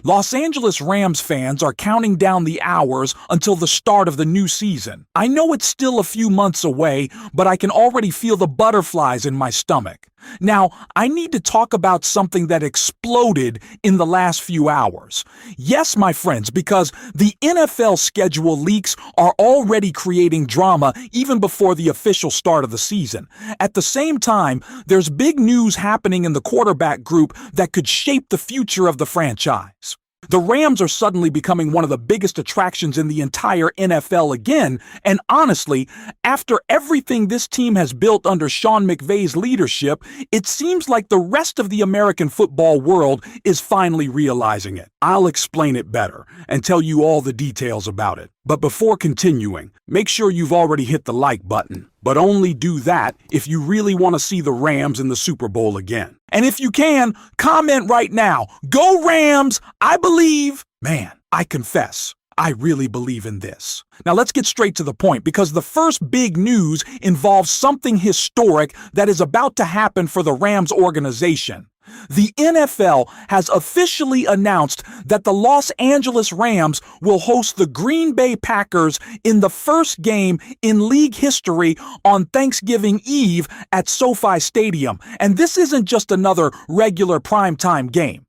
Los Angeles Rams fans are counting down the hours until the start of the new season. I know it's still a few months away, but I can already feel the butterflies in my stomach. Now, I need to talk about something that exploded in the last few hours. Yes, my friends, because the NFL schedule leaks are already creating drama even before the official start of the season. At the same time, there's big news happening in the quarterback group that could shape the future of the franchise. The Rams are suddenly becoming one of the biggest attractions in the entire NFL again, and honestly, after everything this team has built under Sean McVay's leadership, it seems like the rest of the American football world is finally realizing it. I'll explain it better and tell you all the details about it. But before continuing, make sure you've already hit the like button. But only do that if you really want to see the Rams in the Super Bowl again. And if you can, comment right now. Go Rams! I believe. Man, I confess, I really believe in this. Now let's get straight to the point, because the first big news involves something historic that is about to happen for the Rams organization. The NFL has officially announced that the Los Angeles Rams will host the Green Bay Packers in the first game in league history on Thanksgiving Eve at SoFi Stadium. And this isn't just another regular primetime game.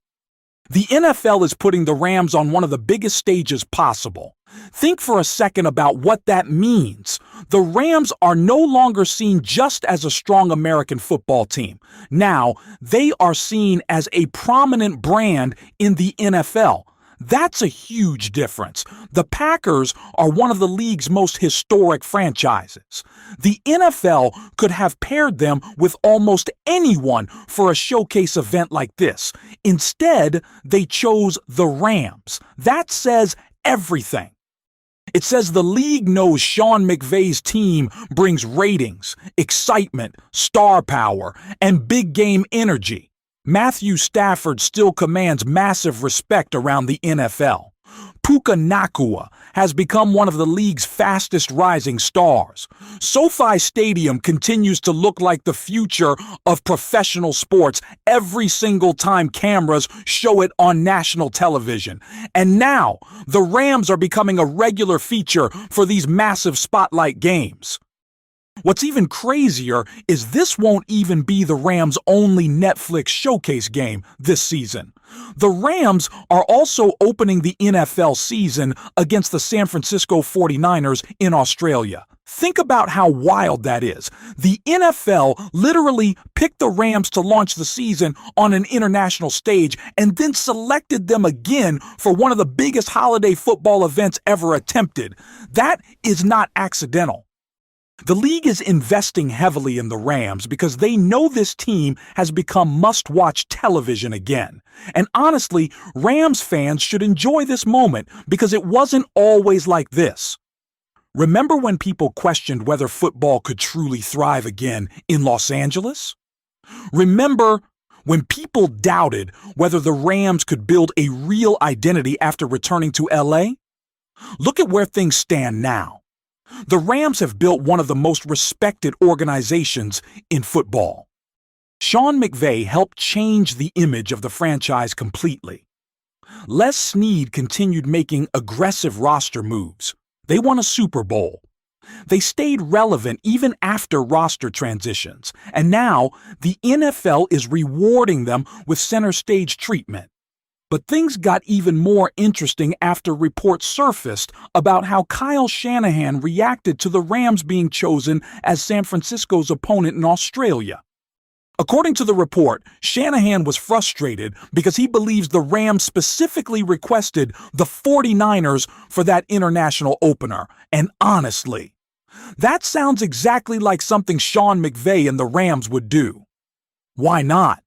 The NFL is putting the Rams on one of the biggest stages possible. Think for a second about what that means. The Rams are no longer seen just as a strong American football team. Now, they are seen as a prominent brand in the NFL. That's a huge difference. The Packers are one of the league's most historic franchises. The NFL could have paired them with almost anyone for a showcase event like this. Instead, they chose the Rams. That says everything. It says the league knows Sean McVay's team brings ratings, excitement, star power, and big game energy. Matthew Stafford still commands massive respect around the NFL. Puka Nacua has become one of the league's fastest rising stars. SoFi Stadium continues to look like the future of professional sports every single time cameras show it on national television. And now, the Rams are becoming a regular feature for these massive spotlight games. What's even crazier is this won't even be the Rams' only Netflix showcase game this season. The Rams are also opening the NFL season against the San Francisco 49ers in Australia. Think about how wild that is. The NFL literally picked the Rams to launch the season on an international stage and then selected them again for one of the biggest holiday football events ever attempted. That is not accidental. The league is investing heavily in the Rams because they know this team has become must-watch television again. And honestly, Rams fans should enjoy this moment because it wasn't always like this. Remember when people questioned whether football could truly thrive again in Los Angeles? Remember when people doubted whether the Rams could build a real identity after returning to LA? Look at where things stand now. The Rams have built one of the most respected organizations in football. Sean McVay helped change the image of the franchise completely. Les Snead continued making aggressive roster moves. They won a Super Bowl. They stayed relevant even after roster transitions, and now the NFL is rewarding them with center stage treatment. But things got even more interesting after reports surfaced about how Kyle Shanahan reacted to the Rams being chosen as San Francisco's opponent in Australia. According to the report, Shanahan was frustrated because he believes the Rams specifically requested the 49ers for that international opener. And honestly, that sounds exactly like something Sean McVay and the Rams would do. Why not?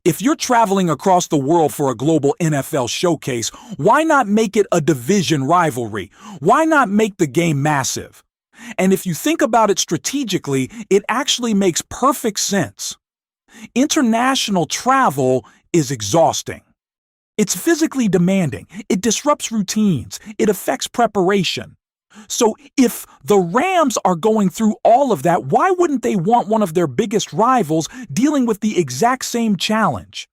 If you're traveling across the world for a global NFL showcase, why not make it a division rivalry? Why not make the game massive? And if you think about it strategically, it actually makes perfect sense. International travel is exhausting. It's physically demanding. It disrupts routines. It affects preparation. So if the Rams are going through all of that, why wouldn't they want one of their biggest rivals dealing with the exact same challenge?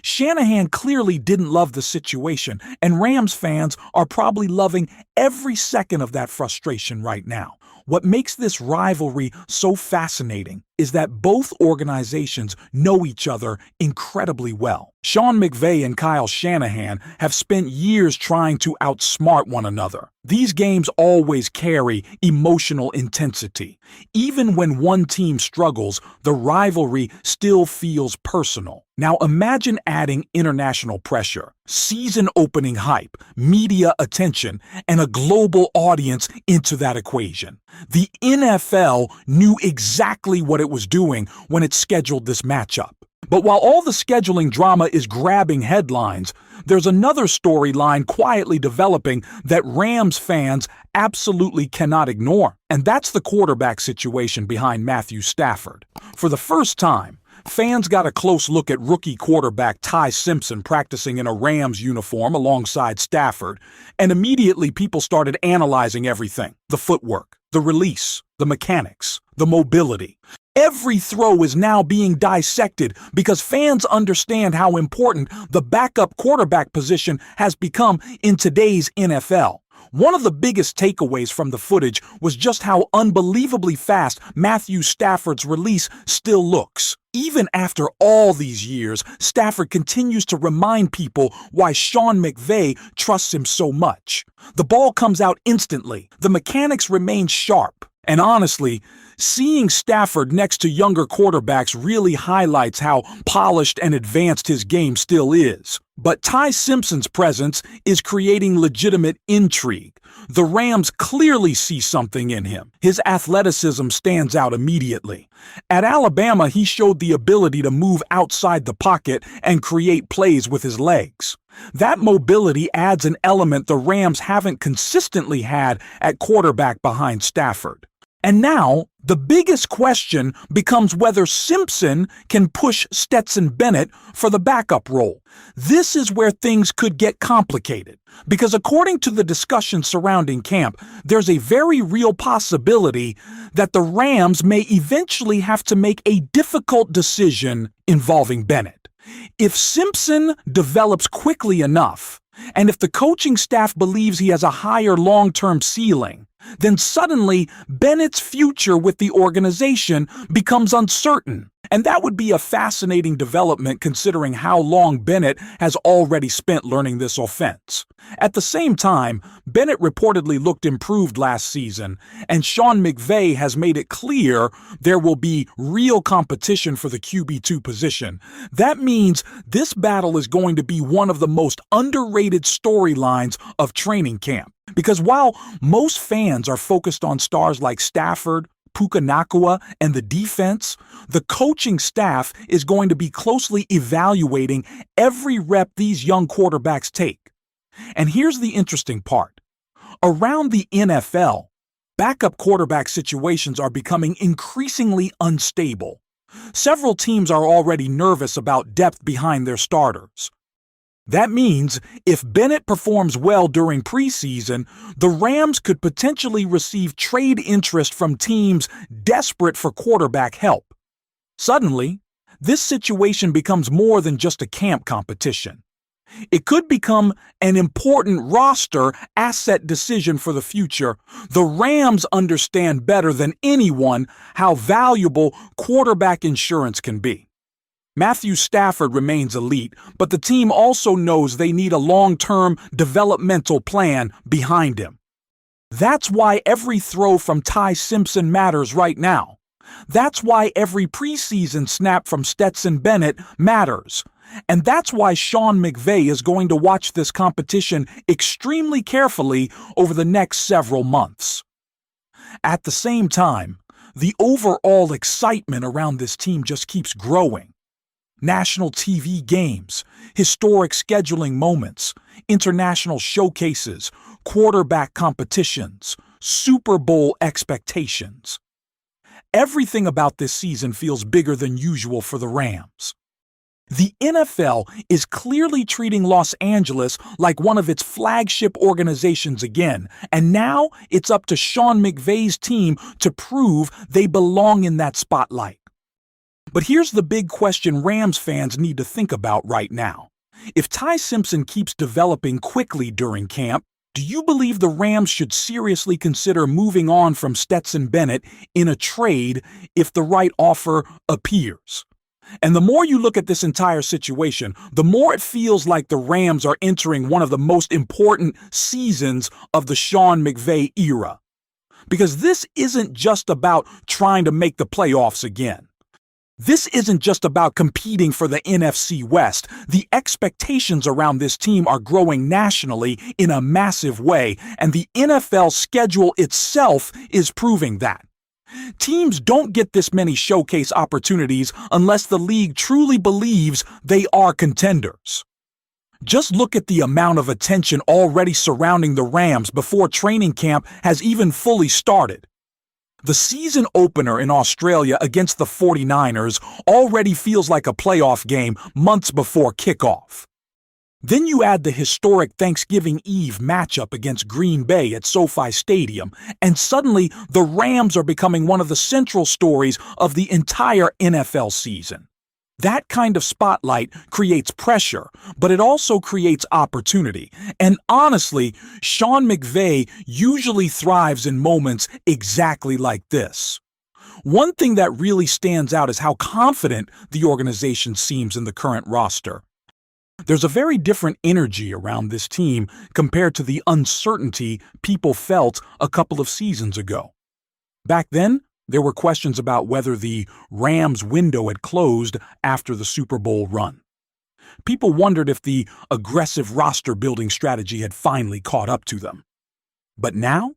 Shanahan clearly didn't love the situation, and Rams fans are probably loving every second of that frustration right now. What makes this rivalry so fascinating is that both organizations know each other incredibly well. Sean McVay and Kyle Shanahan have spent years trying to outsmart one another. These games always carry emotional intensity. Even when one team struggles, the rivalry still feels personal. Now imagine adding international pressure, season-opening hype, media attention, and a global audience into that equation. The NFL knew exactly what it was doing when it scheduled this matchup. But while all the scheduling drama is grabbing headlines, there's another storyline quietly developing that Rams fans absolutely cannot ignore. And that's the quarterback situation behind Matthew Stafford. For the first time, fans got a close look at rookie quarterback Ty Simpson practicing in a Rams uniform alongside Stafford, and immediately people started analyzing everything: the footwork, the release, the mechanics, the mobility. Every throw is now being dissected because fans understand how important the backup quarterback position has become in today's NFL. One of the biggest takeaways from the footage was just how unbelievably fast Matthew Stafford's release still looks. Even after all these years, Stafford continues to remind people why Sean McVay trusts him so much. The ball comes out instantly, the mechanics remain sharp, and honestly, seeing Stafford next to younger quarterbacks really highlights how polished and advanced his game still is. But Ty Simpson's presence is creating legitimate intrigue. The Rams clearly see something in him. His athleticism stands out immediately. At Alabama, he showed the ability to move outside the pocket and create plays with his legs. That mobility adds an element the Rams haven't consistently had at quarterback behind Stafford. And now, the biggest question becomes whether Simpson can push Stetson Bennett for the backup role. This is where things could get complicated, because according to the discussion surrounding camp, there's a very real possibility that the Rams may eventually have to make a difficult decision involving Bennett. If Simpson develops quickly enough, and if the coaching staff believes he has a higher long-term ceiling, then suddenly Bennett's future with the organization becomes uncertain. And that would be a fascinating development considering how long Bennett has already spent learning this offense. At the same time, Bennett reportedly looked improved last season, and Sean McVay has made it clear there will be real competition for the QB2 position. That means this battle is going to be one of the most underrated storylines of training camp. Because while most fans are focused on stars like Stafford, Puka Nacua, and the defense, the coaching staff is going to be closely evaluating every rep these young quarterbacks take. And here's the interesting part. Around the NFL, backup quarterback situations are becoming increasingly unstable. Several teams are already nervous about depth behind their starters. That means if Bennett performs well during preseason, the Rams could potentially receive trade interest from teams desperate for quarterback help. Suddenly, this situation becomes more than just a camp competition. It could become an important roster asset decision for the future. The Rams understand better than anyone how valuable quarterback insurance can be. Matthew Stafford remains elite, but the team also knows they need a long-term developmental plan behind him. That's why every throw from Ty Simpson matters right now. That's why every preseason snap from Stetson Bennett matters. And that's why Sean McVay is going to watch this competition extremely carefully over the next several months. At the same time, the overall excitement around this team just keeps growing. National TV games, historic scheduling moments, international showcases, quarterback competitions, Super Bowl expectations. Everything about this season feels bigger than usual for the Rams. The NFL is clearly treating Los Angeles like one of its flagship organizations again, and now it's up to Sean McVay's team to prove they belong in that spotlight. But here's the big question Rams fans need to think about right now. If Ty Simpson keeps developing quickly during camp, do you believe the Rams should seriously consider moving on from Stetson Bennett in a trade if the right offer appears? And the more you look at this entire situation, the more it feels like the Rams are entering one of the most important seasons of the Sean McVay era. Because this isn't just about trying to make the playoffs again. This isn't just about competing for the NFC West. The expectations around this team are growing nationally in a massive way, and the NFL schedule itself is proving that. Teams don't get this many showcase opportunities unless the league truly believes they are contenders. Just look at the amount of attention already surrounding the Rams before training camp has even fully started. The season opener in Australia against the 49ers already feels like a playoff game months before kickoff. Then you add the historic Thanksgiving Eve matchup against Green Bay at SoFi Stadium, and suddenly the Rams are becoming one of the central stories of the entire NFL season. That kind of spotlight creates pressure, but it also creates opportunity. And honestly, Sean McVay usually thrives in moments exactly like this. One thing that really stands out is how confident the organization seems in the current roster. There's a very different energy around this team compared to the uncertainty people felt a couple of seasons ago. Back then, there were questions about whether the Rams window had closed after the Super Bowl run. People wondered if the aggressive roster-building strategy had finally caught up to them. But now,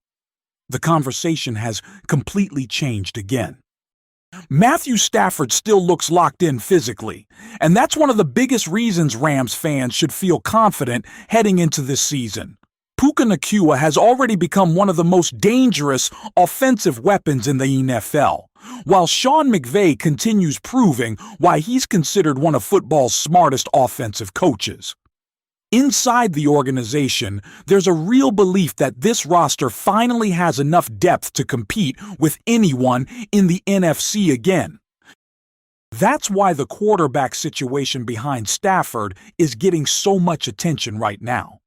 the conversation has completely changed again. Matthew Stafford still looks locked in physically, and that's one of the biggest reasons Rams fans should feel confident heading into this season. Puka Nacua has already become one of the most dangerous offensive weapons in the NFL, while Sean McVay continues proving why he's considered one of football's smartest offensive coaches. Inside the organization, there's a real belief that this roster finally has enough depth to compete with anyone in the NFC again. That's why the quarterback situation behind Stafford is getting so much attention right now.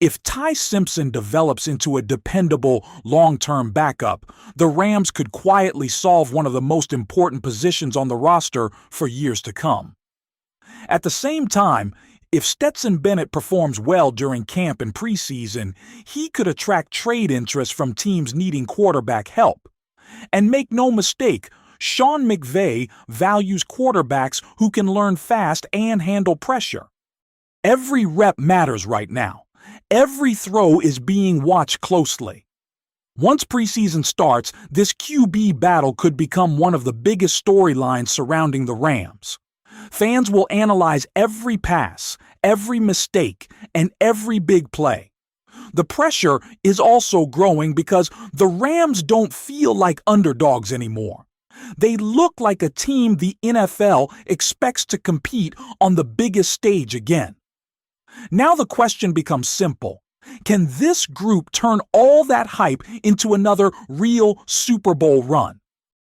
If Ty Simpson develops into a dependable long-term backup, the Rams could quietly solve one of the most important positions on the roster for years to come. At the same time, if Stetson Bennett performs well during camp and preseason, he could attract trade interest from teams needing quarterback help. And make no mistake, Sean McVay values quarterbacks who can learn fast and handle pressure. Every rep matters right now. Every throw is being watched closely. Once preseason starts, this QB battle could become one of the biggest storylines surrounding the Rams. Fans will analyze every pass, every mistake, and every big play. The pressure is also growing because the Rams don't feel like underdogs anymore. They look like a team the NFL expects to compete on the biggest stage again. Now the question becomes simple. Can this group turn all that hype into another real Super Bowl run?